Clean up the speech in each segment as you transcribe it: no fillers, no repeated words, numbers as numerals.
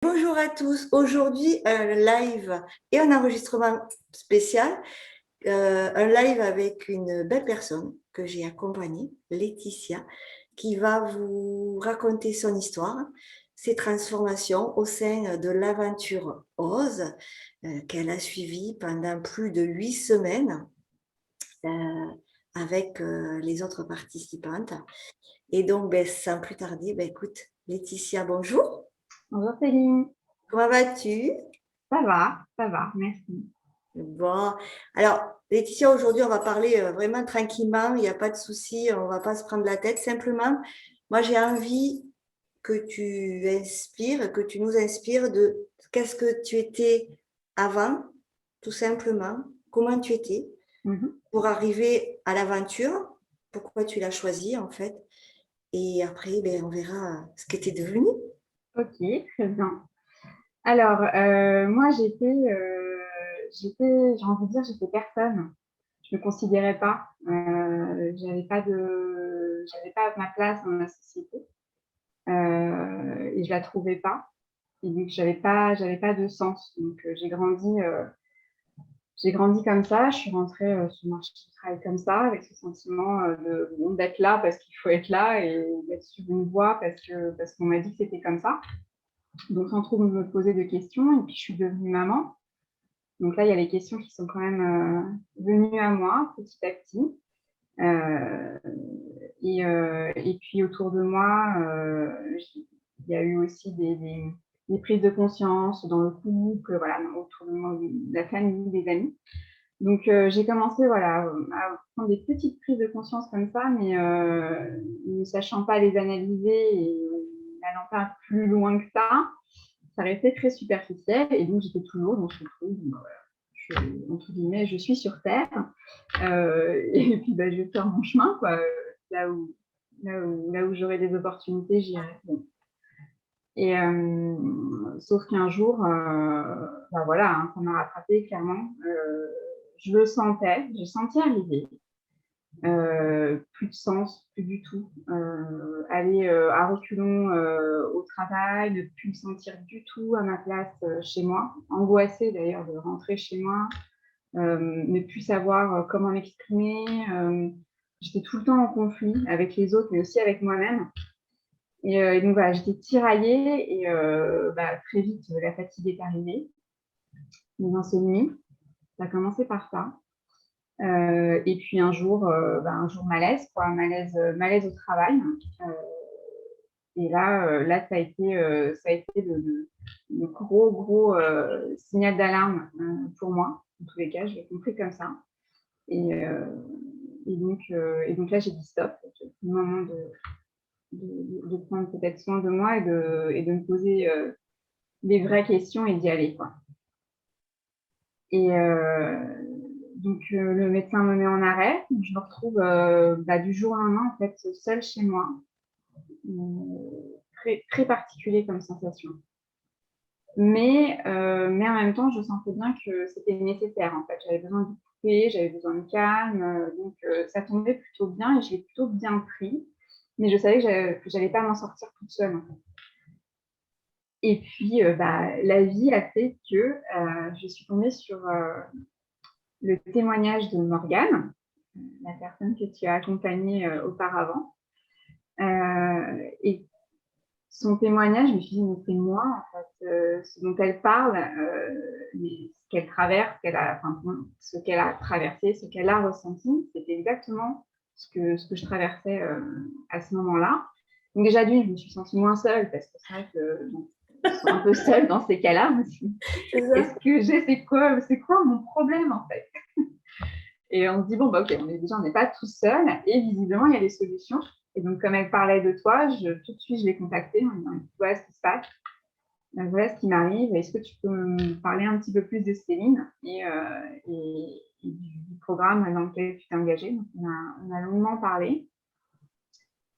Bonjour à tous. Aujourd'hui, un live et un enregistrement spécial. Un live avec une belle personne que j'ai accompagnée, Laetitia, qui va vous raconter son histoire, ses transformations au sein de l'aventure Ose, qu'elle a suivie pendant plus de 8 semaines euh, avec les autres participantes. Et donc, sans plus tarder, écoute, Laetitia, bonjour. Bonjour Céline, Comment vas-tu? ça va, merci. Bon, alors Laetitia, aujourd'hui, on va parler vraiment tranquillement, il n'y a pas de souci, on ne va pas se prendre la tête. Simplement, moi, j'ai envie que tu inspires, que tu nous inspires de qu'est-ce que tu étais avant, tout simplement, comment tu étais Mhm. pour arriver à l'aventure, pourquoi tu l'as choisi en fait, et après, on verra ce que tu es devenu. Ok, très bien. Alors, moi j'ai envie de dire, j'étais personne. Je me considérais pas. J'avais pas ma place dans la société et je la trouvais pas. Et donc, j'avais pas de sens. Donc, j'ai grandi comme ça, je suis rentrée sur le marché du travail comme ça, avec ce sentiment d'être là parce qu'il faut être là et d'être sur une voie parce qu'on m'a dit que c'était comme ça. Donc, sans trop me poser de questions, et puis je suis devenue maman. Donc là, il y a les questions qui sont quand même venues à moi petit à petit. Euh, et puis autour de moi, il y a eu aussi des prises de conscience dans le couple, voilà, autour de moi, de la famille, des amis. Donc, j'ai commencé voilà, à prendre des petites prises de conscience comme ça, mais ne sachant pas les analyser et n'allant pas plus loin que ça restait très superficiel. Et donc, j'étais toujours dans ce truc, entre guillemets, je suis sur Terre. Et puis, je vais faire mon chemin, quoi. Là où, là où j'aurai des opportunités, j'irai. Bon. Et sauf qu'un jour, voilà, hein, ça m'a rattrapé clairement. Je le sentais, j'ai senti arriver. Plus de sens, plus du tout. Aller à reculons au travail, ne plus me sentir du tout à ma place chez moi, angoissée d'ailleurs de rentrer chez moi, ne plus savoir comment m'exprimer. J'étais tout le temps en conflit avec les autres, mais aussi avec moi-même. Et donc voilà, j'étais tiraillée et très vite, la fatigue est arrivée, les insomnies. Ça a commencé par ça. Et puis un jour malaise, quoi, malaise au travail. Euh, et là, ça a été le gros signal d'alarme pour moi. En tous les cas, je l'ai compris comme ça. Et, euh, et donc là, j'ai dit stop. C'est le moment de prendre peut-être soin de moi et de me poser des vraies questions et d'y aller, quoi. Et le médecin me met en arrêt. Je me retrouve du jour au lendemain, en fait, seule chez moi. Très, très particulier comme sensation. Mais en même temps, je sentais bien que c'était nécessaire, en fait. J'avais besoin de couper, j'avais besoin de calme. Ça tombait plutôt bien et je l'ai plutôt bien pris. Mais je savais que j'allais pas m'en sortir toute seule, en fait. Et puis, la vie a fait que je suis tombée sur le témoignage de Morgane, la personne que tu as accompagnée auparavant. Et son témoignage, je me suis dit, mais c'est moi, en fait, ce dont elle parle, ce qu'elle traverse, ce qu'elle a traversé, ce qu'elle a ressenti, c'était exactement ce que je traversais à ce moment-là. Donc déjà d'une, je me suis sentie moins seule, parce que c'est vrai que je suis un peu seule dans ces cas-là aussi. C'est Qu'est-ce ça? que j'ai, c'est quoi mon problème, en fait? Et on se dit, bon, ok, on n'est pas tout seul, et visiblement, il y a des solutions. Et donc, comme elle parlait de toi, tout de suite, je l'ai contactée en disant, voilà ce qui se passe, voilà ce qui m'arrive, est-ce que tu peux me parler un petit peu plus de Céline et du programme dans lequel tu t'es engagée. Donc, on a longuement parlé.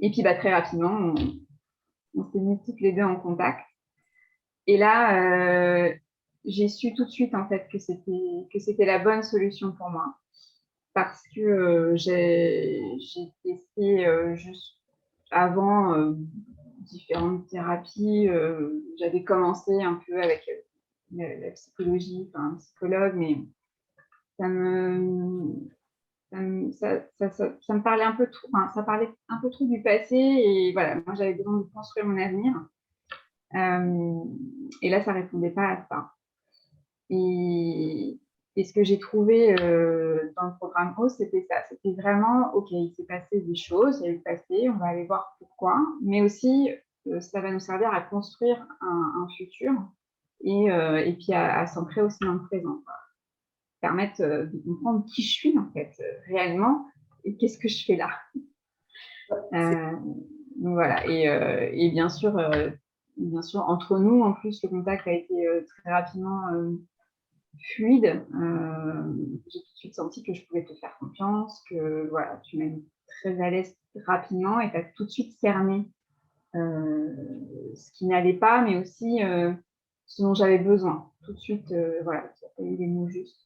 Et puis, très rapidement, on s'est mis toutes les deux en contact. Et là, j'ai su tout de suite, en fait, que c'était la bonne solution pour moi. Parce que j'ai testé juste avant différentes thérapies. J'avais commencé un peu avec la psychologie, enfin, un psychologue, mais ça me, ça me parlait un peu trop, enfin, ça parlait un peu trop du passé et voilà, moi j'avais besoin de construire mon avenir. Et là, ça répondait pas à ça. Et ce que j'ai trouvé dans le programme O, c'était ça. C'était vraiment, OK, il s'est passé des choses, il y a eu le passé, on va aller voir pourquoi, mais aussi, ça va nous servir à construire un futur et puis à s'ancrer aussi dans le présent, quoi. Permettre de comprendre qui je suis, en fait, réellement, et qu'est-ce que je fais là. Donc voilà. Et bien sûr, entre nous, en plus, le contact a été très rapidement fluide. J'ai tout de suite senti que je pouvais te faire confiance, que voilà, tu m'as mis très à l'aise rapidement et tu as tout de suite cerné ce qui n'allait pas, mais aussi ce dont j'avais besoin. Tout de suite, voilà, tu as eu les mots justes.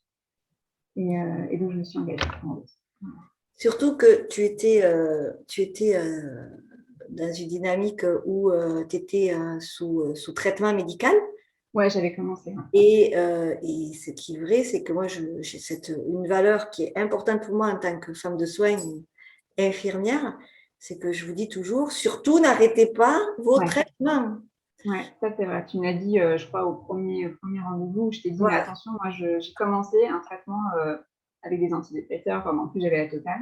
Et donc, je me suis engagée. Surtout que tu étais dans une dynamique où tu étais sous traitement médical. Ouais, j'avais commencé. Et ce qui est vrai, c'est que moi, j'ai une valeur qui est importante pour moi en tant que femme de soins et infirmière, c'est que je vous dis toujours, surtout n'arrêtez pas vos traitements. Ouais, ça c'est vrai. Tu me l'as dit, je crois, au premier rendez-vous, je t'ai dit, mais attention, moi j'ai commencé un traitement avec des antidépresseurs, en plus j'avais la totale.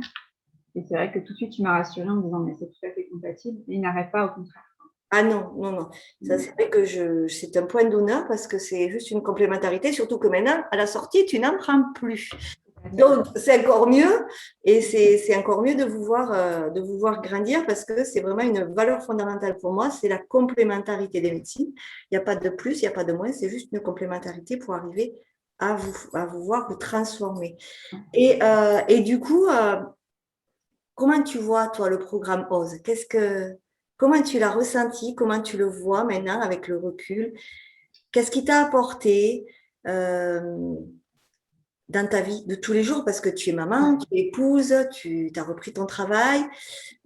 Et c'est vrai que tout de suite, tu m'as rassurée en me disant, mais c'est tout à fait compatible. Et il n'arrête pas, au contraire. Ah non, non, non. Ça, c'est vrai que c'est un point d'honneur parce que c'est juste une complémentarité, surtout que maintenant, à la sortie, tu n'en prends plus. Donc, c'est encore mieux et c'est encore mieux de vous voir grandir parce que c'est vraiment une valeur fondamentale pour moi, c'est la complémentarité des médecines. Il n'y a pas de plus, il n'y a pas de moins, c'est juste une complémentarité pour arriver à vous voir vous transformer. Et du coup, comment tu vois, toi, le programme OSE? Comment tu l'as ressenti? Comment tu le vois maintenant avec le recul? Qu'est-ce qui t'a apporté dans ta vie de tous les jours? Parce que tu es maman, tu es épouse, tu as repris ton travail.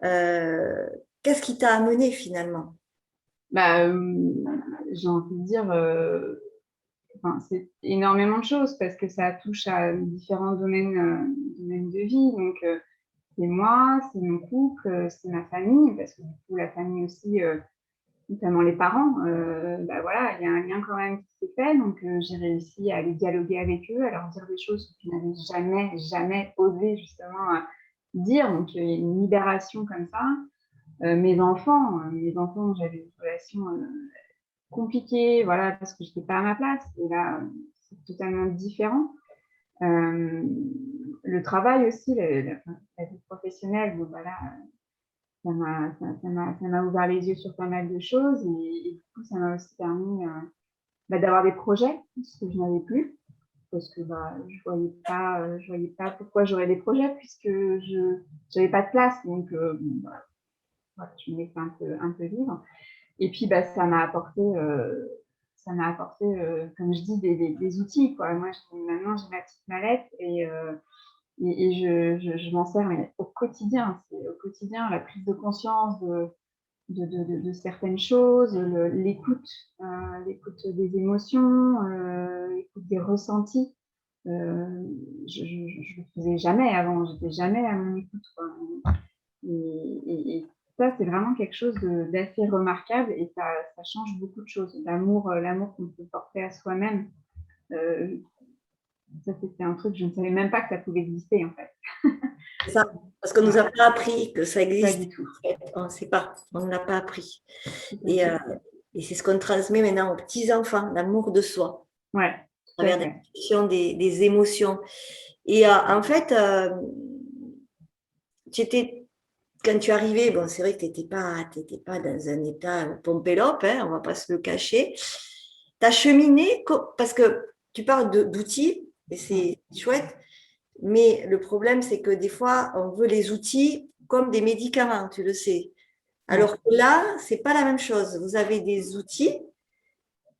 Qu'est-ce qui t'a amené finalement? J'ai envie de dire, c'est énormément de choses parce que ça touche à différents domaines de vie. Donc, c'est moi, c'est mon couple, c'est ma famille, parce que du coup, la famille aussi, notamment les parents, voilà, il y a un lien quand même qui s'est fait. Donc, j'ai réussi à aller dialoguer avec eux, à leur dire des choses que je n'avais jamais osé justement dire. Donc, il y a une libération comme ça. Mes enfants, j'avais une relation compliquée, voilà, parce que je n'étais pas à ma place. Et là, c'est totalement différent. Le travail aussi, la vie professionnelle, bon, voilà, ça m'a ouvert les yeux sur pas mal de choses et du coup, ça m'a aussi permis d'avoir des projets, ce que je n'avais plus, parce que je voyais pas pourquoi j'aurais des projets puisque je n'avais pas de place. Donc, voilà, je me laissais un peu vivre. Et puis, ça m'a apporté, comme je dis, des outils, quoi. Moi, maintenant, j'ai ma petite mallette et je m'en sers au quotidien. C'est au quotidien la prise de conscience de certaines choses, l'écoute des émotions, l'écoute des ressentis. Je ne le faisais jamais avant, j'étais jamais à mon écoute, quoi. Et ça, c'est vraiment quelque chose d'assez remarquable et ça change beaucoup de choses. L'amour qu'on peut porter à soi-même, ça, c'était un truc, je ne savais même pas que ça pouvait exister, en fait. C'est ça, parce qu'on ne nous a pas appris que ça existe. Pas du tout. On ne sait pas, on ne l'a pas appris. Et c'est ce qu'on transmet maintenant aux petits-enfants, l'amour de soi. Ouais. À travers l'expression des émotions. Et en fait, quand tu arrivais, bon, c'est vrai que tu n'étais pas dans un état pompélope, hein, on ne va pas se le cacher. Tu as cheminé, parce que tu parles d'outils, et c'est chouette, mais le problème, c'est que des fois, on veut les outils comme des médicaments, tu le sais. Alors que là, ce n'est pas la même chose. Vous avez des outils,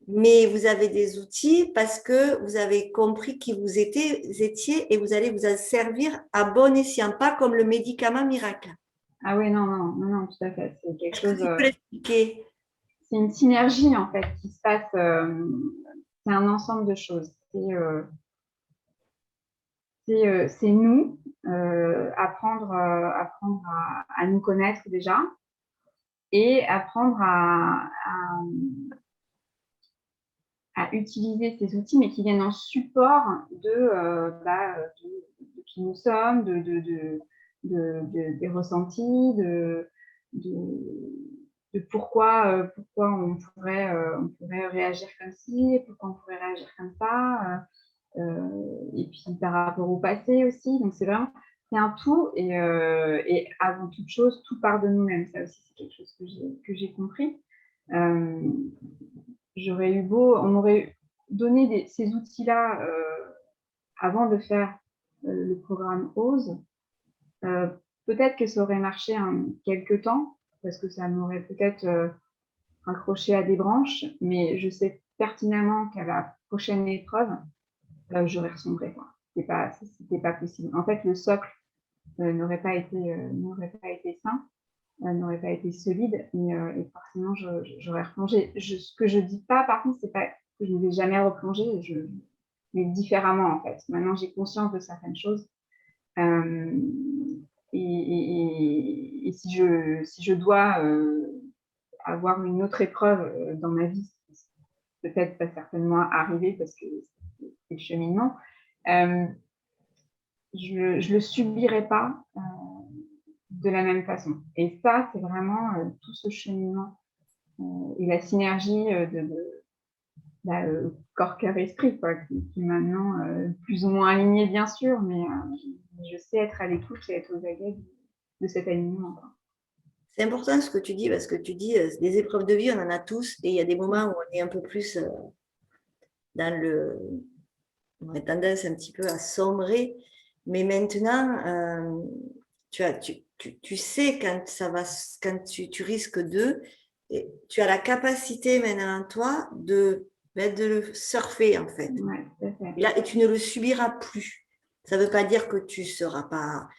mais vous avez des outils parce que vous avez compris qui vous étiez et vous allez vous en servir à bon escient, pas comme le médicament miracle. Ah oui, non, non, non, non, tout à fait. C'est quelque Est-ce que chose. tu peux l'expliquer? C'est une synergie en fait qui se passe. C'est un ensemble de choses. C'est nous apprendre à nous connaître déjà et apprendre à utiliser ces outils, mais qui viennent en support de qui nous sommes, des ressentis, de pourquoi on pourrait réagir comme ci, pourquoi on pourrait réagir comme ça, et puis par rapport au passé aussi. Donc c'est un tout, et avant toute chose, tout part de nous-mêmes. Ça aussi, c'est quelque chose que j'ai compris. On m'aurait donné ces outils-là avant de faire le programme OSE. Peut-être que ça aurait marché quelques temps, parce que ça m'aurait peut-être raccroché à des branches, mais je sais pertinemment qu'à la prochaine épreuve, j'aurais ressombré, quoi. C'était pas possible. En fait, le socle n'aurait pas été sain, n'aurait pas été solide, et forcément, j'aurais replongé. Ce que je dis pas, par contre, c'est pas que je ne vais jamais replonger, mais différemment, en fait. Maintenant, j'ai conscience de certaines choses. Euh, et si je dois avoir une autre épreuve dans ma vie, peut-être pas certainement arriver parce que c'est le cheminement, je le subirai pas de la même façon. Et ça, c'est vraiment tout ce cheminement et la synergie corps, cœur, esprit, quoi, qui est maintenant plus ou moins aligné, bien sûr, mais je sais être à l'écoute et être aux aguets de cet alignement, quoi. C'est important ce que tu dis parce que tu dis des épreuves de vie, on en a tous et il y a des moments où on est un peu plus dans le. On a tendance un petit peu à sombrer, mais maintenant, tu sais quand ça va, quand tu risques de, et tu as la capacité maintenant en toi de le surfer en fait. Ouais, tout à fait. Et tu ne le subiras plus. Ça ne veut pas dire que tu n'auras pas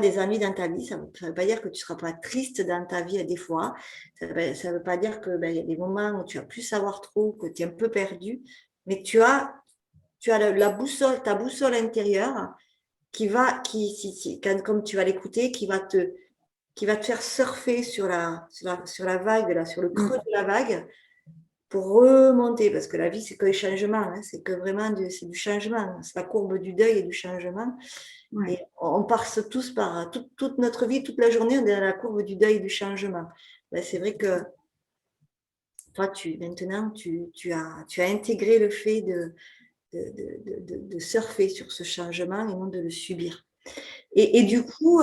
des ennuis dans ta vie. Ça ne veut pas dire que tu ne seras pas triste dans ta vie des fois. Ça ne veut pas dire que il y a des moments où tu as plus savoir trop, que tu es un peu perdu. Mais tu as la boussole, ta boussole intérieure qui va, comme tu vas l'écouter, qui va te faire surfer sur la vague, là, sur le creux de la vague pour remonter, parce que la vie, c'est que les changements, hein, c'est que vraiment c'est du changement, c'est la courbe du deuil et du changement. Ouais. Et on passe tous par toute notre vie, toute la journée, on est dans la courbe du deuil et du changement. Ben, c'est vrai que toi, maintenant, tu as intégré le fait de surfer sur ce changement et non de le subir. Et du coup,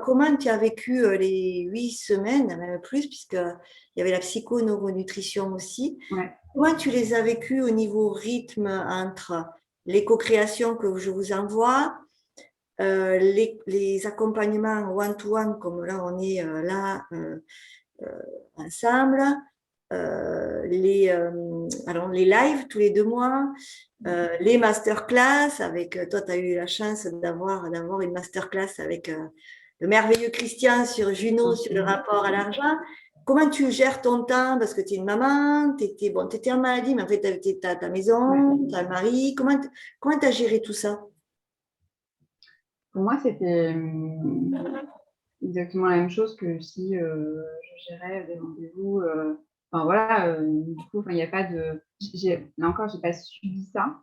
comment tu as vécu les 8 semaines, même plus, puisqu'il y avait la psycho-neuronutrition aussi. Ouais. Comment tu les as vécues au niveau rythme entre l'éco-création que je vous envoie, les accompagnements one-to-one, comme là, on est ensemble, les lives tous les 2 mois, les masterclass avec toi, tu as eu la chance d'avoir une masterclass avec le merveilleux Christian sur Juno, sur le rapport à l'argent. Comment tu gères ton temps? Parce que tu es une maman, tu étais en maladie, mais en fait, tu as ta maison, tu as le mari. Comment tu as géré tout ça? Pour moi, c'était exactement la même chose que si je gérais des rendez-vous. Enfin voilà, du coup, il n'y a pas de. Là encore, j'ai pas subi ça.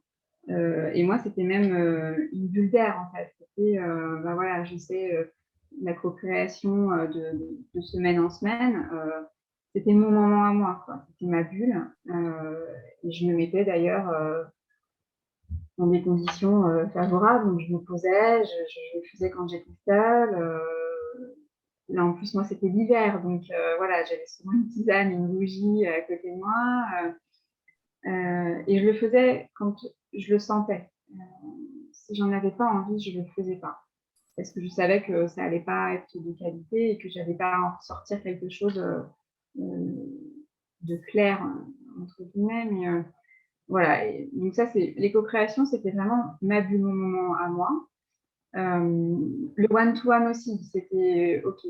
Et moi, c'était même une bulle d'air en fait. C'était, voilà, je sais, la co-création de semaine en semaine. C'était mon moment à moi, quoi. C'était ma bulle. Et je me mettais d'ailleurs dans des conditions favorables. Donc, je me posais, je le faisais quand j'étais seule. Là, en plus, moi, c'était l'hiver. Donc, voilà, j'avais souvent une tisane, une bougie à côté de moi. Et je le faisais quand je le sentais. Si j'en avais pas envie, je le faisais pas. Parce que je savais que ça allait pas être de qualité et que j'allais pas en sortir quelque chose de clair, entre guillemets. Mais voilà. Et donc ça, c'est l'éco-création, c'était vraiment ma bulle, mon moment à moi. Le one-to-one aussi, c'était OK.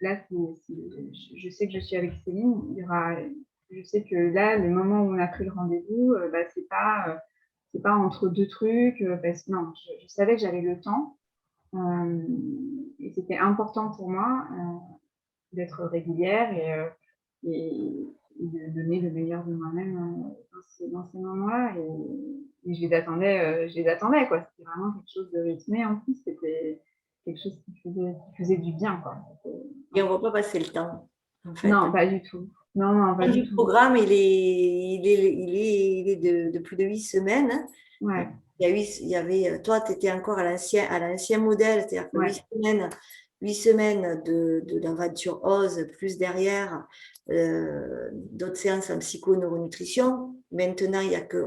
Là, je sais que je suis avec Céline. Je sais que là, le moment où on a pris le rendez-vous, c'est pas entre deux trucs. Parce que non, je savais que j'avais le temps. Et c'était important pour moi d'être régulière et de donner le meilleur de moi-même dans ces moments-là. Et je les attendais, quoi. C'était vraiment quelque chose de rythmé en plus. C'était quelque chose qui faisait du bien, quoi. Et on ne voit pas passer le temps, en fait. Non, pas du tout. Non, non, pas Le du temps du tout. programme, il est de plus de 8 semaines. Hein. Ouais, Il y avait, toi, tu étais encore à l'ancien modèle, c'est-à-dire que ouais, 8 semaines d'aventure OSE, plus derrière d'autres séances en psycho-neuronutrition. Maintenant, il y a que,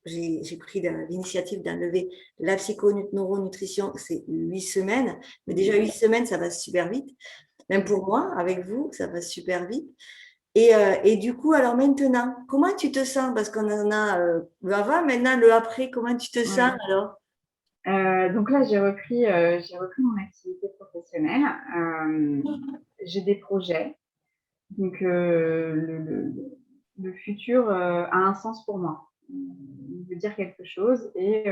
j'ai pris l'initiative d'enlever la psycho-neuronutrition, c'est 8 semaines. Mais déjà, 8 semaines, ça va super vite. Même pour moi, avec vous, ça va super vite. Et du coup, alors maintenant, comment tu te sens? Parce qu'on en a le avant, maintenant le après, comment tu te sens ouais. alors? Donc là, j'ai repris mon activité professionnelle. J'ai des projets. Donc, le futur a un sens pour moi. Il veut dire quelque chose et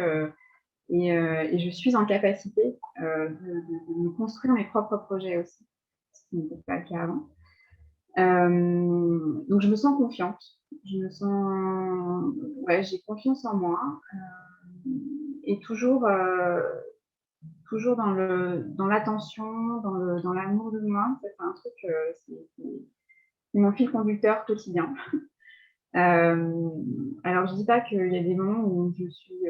je suis en capacité de me construire mes propres projets aussi, ce qui n'était pas le cas avant. Donc, je me sens confiante. Ouais, j'ai confiance en moi et toujours dans l'attention, dans l'amour de moi. Ça, c'est un truc, c'est mon fil conducteur quotidien. Alors, je dis pas qu'il y a des moments où je suis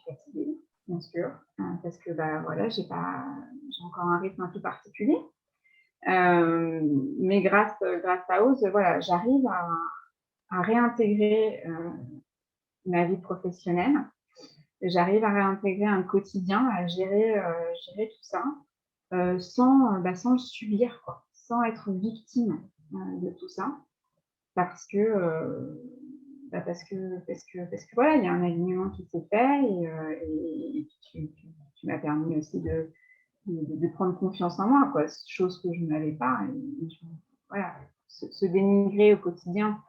fatiguée, bien sûr, parce que bah, voilà, j'ai encore un rythme un peu particulier. Mais grâce à Ose, voilà, j'arrive à réintégrer ma vie professionnelle. J'arrive à réintégrer un quotidien, à gérer tout ça sans le subir, quoi, sans être victime de tout ça, parce que, parce que voilà, il y a un alignement qui s'est fait et tu m'as permis aussi de prendre confiance en moi, quoi, chose que je n'avais pas. Voilà, se dénigrer au quotidien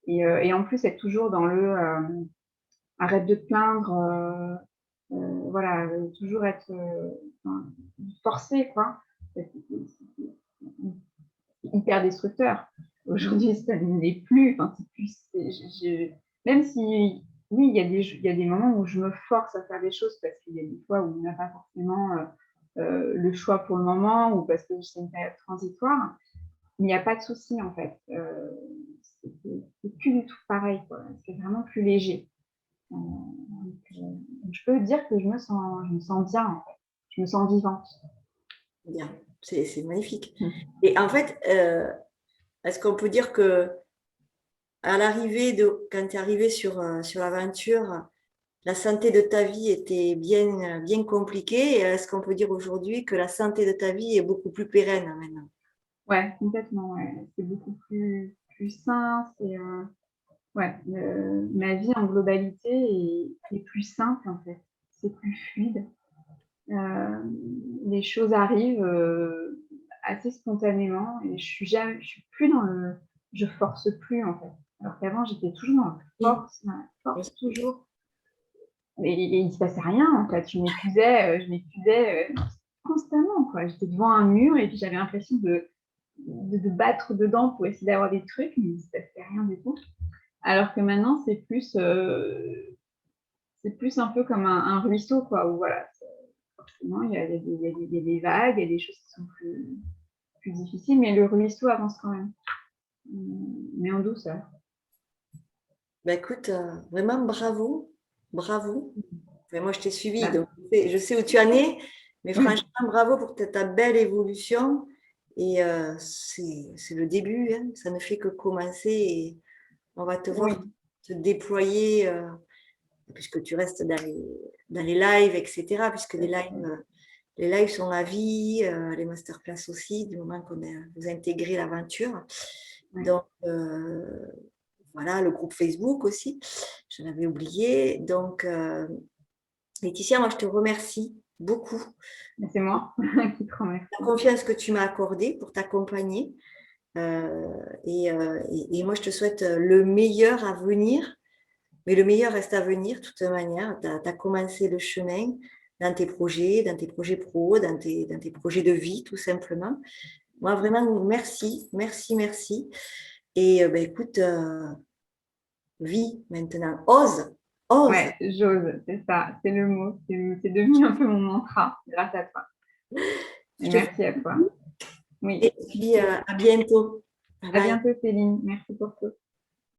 et en plus être toujours dans arrête de te plaindre, voilà, toujours être forcé, quoi. C'est hyper destructeur. Aujourd'hui, ça ne l'est plus. Enfin, c'est plus même si, oui, il y a des moments où je me force à faire des choses parce qu'il y a des fois où on n'a pas forcément le choix pour le moment ou parce que c'est une période transitoire. Mais il n'y a pas de souci, en fait. C'est plus du tout pareil, quoi. C'est vraiment plus léger. Donc, je peux dire que je me sens bien, en fait. Je me sens vivante. Bien, c'est magnifique. Et en fait, est-ce qu'on peut dire que à quand tu es arrivé sur l'aventure, la santé de ta vie était bien, bien compliquée? Et est-ce qu'on peut dire aujourd'hui que la santé de ta vie est beaucoup plus pérenne maintenant? Ouais, complètement. Ouais. C'est beaucoup plus sain. Ouais, ma vie en globalité est plus simple en fait. C'est plus fluide. Euh, les choses arrivent assez spontanément et je suis plus je force plus en fait. Alors qu'avant j'étais toujours dans la Oui. force toujours. Et il se passait rien en fait. Je m'épuisais constamment quoi. J'étais devant un mur et puis j'avais l'impression de battre dedans pour essayer d'avoir des trucs, mais il ne se passait rien du tout. Alors que maintenant, c'est plus un peu comme un ruisseau, quoi, où voilà, forcément, il y a des vagues, il y a des choses qui sont plus difficiles, mais le ruisseau avance quand même, mais en douceur. Ben écoute, vraiment bravo, bravo. Enfin, moi, je t'ai suivi, Bah, donc je sais où tu en es, mais ouais, franchement, bravo pour ta belle évolution. Et c'est le début, hein. Ça ne fait que commencer et on va te voir oui, te déployer, puisque tu restes dans les lives, etc. Puisque les lives sont à vie, les masterclass aussi, du moment qu'on a vous intégré l'aventure. ouais. Donc, voilà, le groupe Facebook aussi, je l'avais oublié. Donc, Laetitia, moi, je te remercie. beaucoup. C'est moi qui te remercie. La confiance que tu m'as accordée pour t'accompagner. Et moi, je te souhaite le meilleur à venir. Mais le meilleur reste à venir, de toute manière. Tu as commencé le chemin dans tes projets pro, dans tes projets de vie, tout simplement. Moi, vraiment, merci, merci, merci. Et écoute, vis maintenant. Ose, ose. Ouais, j'ose, c'est ça, c'est le mot. C'est devenu un peu mon mantra grâce à toi. Et merci à toi. Oui. Et puis, à bientôt. À bientôt, Céline. Merci pour tout.